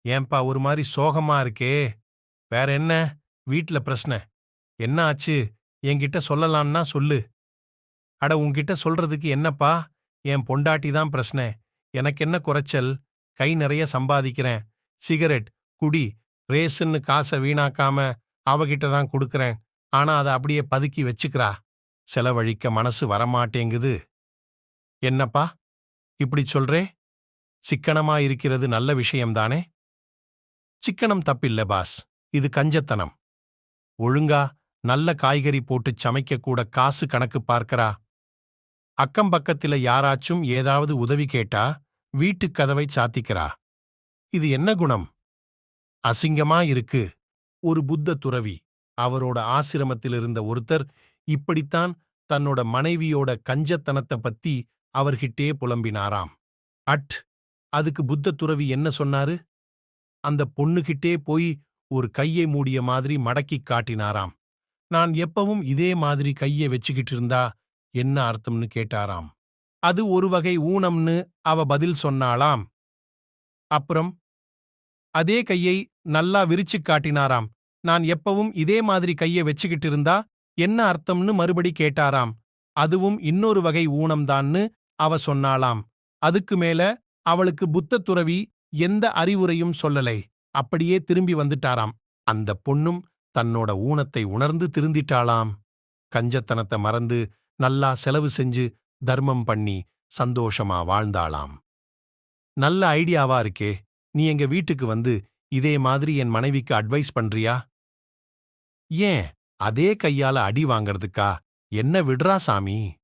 ஏன்பா ஒரு மாதிரி சோகமா இருக்கே? வேற என்ன? வீட்ல பிரச்சனை? என்ன ஆச்சு? என்கிட்ட சொல்லலாம்னா சொல்லு. அட உன்கிட்ட சொல்றதுக்கு என்னப்பா? என் பொண்டாட்டி தான் பிரச்சனை. எனக்கு என்ன குறைச்சல்? கை நிறைய சம்பாதிக்கிறேன். சிகரெட், குடி, ரேஷன்னு காசை வீணாக்காம அவகிட்ட தான் குடுக்கறேன். ஆனா அதை அப்படியே பதுக்கி வச்சுக்கிறா. செலவழிக்க மனசு வரமாட்டேங்குது. என்னப்பா இப்படி சொல்றே? சிக்கனமா இருக்கிறது நல்ல விஷயம்தானே? சிக்கனம் தப்பில்ல பாஸ். இது கஞ்சத்தனம். ஒழுங்கா நல்ல காய்கறி போட்டுச் சமைக்க கூட காசு கணக்கு பார்க்கறா. அக்கம் பக்கத்தில யாராச்சும் ஏதாவது உதவி கேட்டா வீட்டுக் கதவை சாத்திக்கிறா. இது என்ன குணம்? அசிங்கமா இருக்கு. ஒரு புத்த துறவி, அவரோட ஆசிரமத்தில் இருந்த ஒருத்தர் இப்படித்தான் தன்னோட மனைவியோட கஞ்சத்தனத்த பத்தி அவர்கிட்டே புலம்பினாராம். அட் அதுக்கு புத்த துறவி என்ன சொன்னாரு? அந்த பொண்ணுகிட்டே போய் ஒரு கையை மூடிய மாதிரி மடக்கிக் காட்டினாராம். நான் எப்பவும் இதே மாதிரி கையை வச்சுக்கிட்டு இருந்தா என்ன அர்த்தம்னு கேட்டாராம். அது ஒரு வகை ஊனம்னு அவ பதில் சொன்னாளாம். அப்புறம் அதே கையை நல்லா விரிச்சுக் காட்டினாராம். நான் எப்பவும் இதே மாதிரி கையை வச்சுக்கிட்டு இருந்தா என்ன அர்த்தம்னு மறுபடி கேட்டாராம். அதுவும் இன்னொரு வகை ஊனம்தான்னு அவ சொன்னாளாம். அதுக்கு மேல அவளுக்கு புத்த துறவி எந்த அறிவுரையும் சொல்லலை. அப்படியே திரும்பி வந்துட்டாராம். அந்த பொண்ணும் தன்னோட ஊனத்தை உணர்ந்து திருந்திட்டாளாம். கஞ்சத்தனத்தை மறந்து நல்லா செலவு செஞ்சு தர்மம் பண்ணி சந்தோஷமா வாழ்ந்தாளாம். நல்ல ஐடியாவா இருக்கே. நீ எங்க வீட்டுக்கு வந்து இதே மாதிரி என் மனைவிக்கு அட்வைஸ் பண்றியா? ஏன் அதே கையால அடி வாங்கறதுக்கா? என்ன விடுறா சாமி.